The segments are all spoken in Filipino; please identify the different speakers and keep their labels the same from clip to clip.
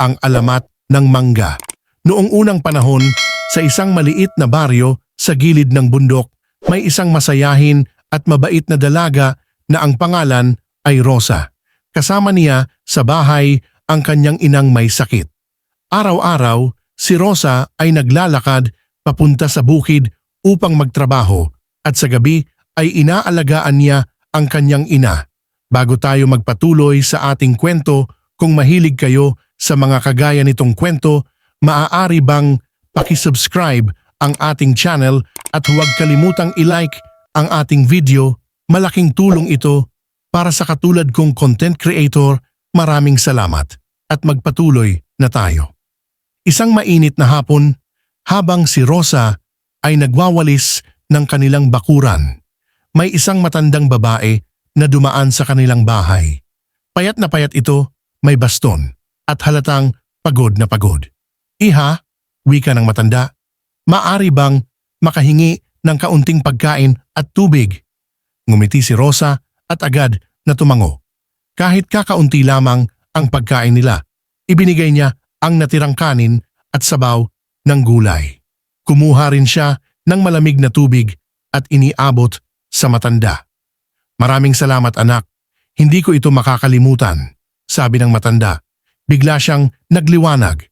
Speaker 1: ang alamat ng mangga. Noong unang panahon, sa isang maliit na baryo sa gilid ng bundok, may isang masayahin at mabait na dalaga na ang pangalan ay Rosa. Kasama niya sa bahay ang kanyang inang may sakit. Araw-araw, si Rosa ay naglalakad papunta sa bukid upang magtrabaho at sa gabi ay inaalagaan niya ang kanyang ina. Bago tayo magpatuloy sa ating kwento, kung mahilig kayo sa mga kagaya nitong kwento, maaari bang pakisubscribe ang ating channel at huwag kalimutang i-like ang ating video. Malaking tulong ito para sa katulad kong content creator. Maraming salamat at magpatuloy na tayo. Isang mainit na hapon, habang si Rosa ay nagwawalis ng kanilang bakuran, may isang matandang babae na dumaan sa kanilang bahay. Payat na payat ito, may baston at halatang pagod na pagod. Iha, wika ng matanda, maaari bang makahingi ng kaunting pagkain at tubig? Ngumiti si Rosa at agad na tumango. Kahit kakaunti lamang ang pagkain nila, ibinigay niya ang natirang kanin at sabaw ng gulay. Kumuha rin siya ng malamig na tubig at iniabot sa matanda. Maraming salamat anak, hindi ko ito makakalimutan, sabi ng matanda. Bigla siyang nagliwanag.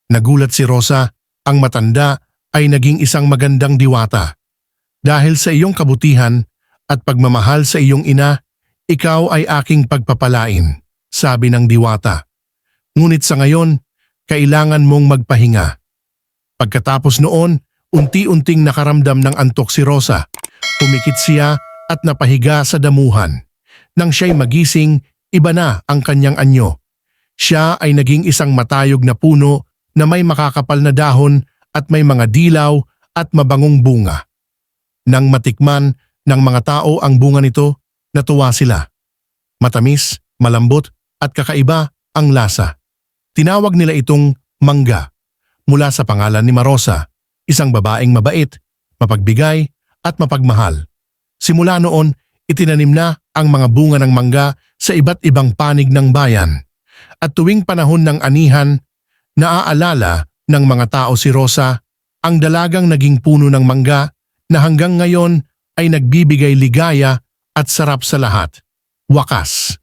Speaker 1: Nagulat si Rosa, ang matanda ay naging isang magandang diwata. Dahil sa iyong kabutihan at pagmamahal sa iyong ina, ikaw ay aking pagpapalain, sabi ng diwata. Ngunit sa ngayon, kailangan mong magpahinga. Pagkatapos noon, unti-unting nakaramdam ng antok si Rosa. Pumikit siya at napahiga sa damuhan. Nang siya'y magising, iba na ang kanyang anyo. Siya ay naging isang matayog na puno na may makakapal na dahon at may mga dilaw at mabangong bunga. Nang matikman ng mga tao ang bunga nito, natuwa sila. Matamis, malambot at kakaiba ang lasa. Tinawag nila itong mangga mula sa pangalan ni Marosa, isang babaeng mabait, mapagbigay at mapagmahal. Simula noon, itinanim na ang mga bunga ng mangga sa iba't ibang panig ng bayan. At tuwing panahon ng anihan, naaalala ng mga tao si Rosa, ang dalagang naging puno ng mangga na hanggang ngayon ay nagbibigay ligaya at sarap sa lahat. Wakas.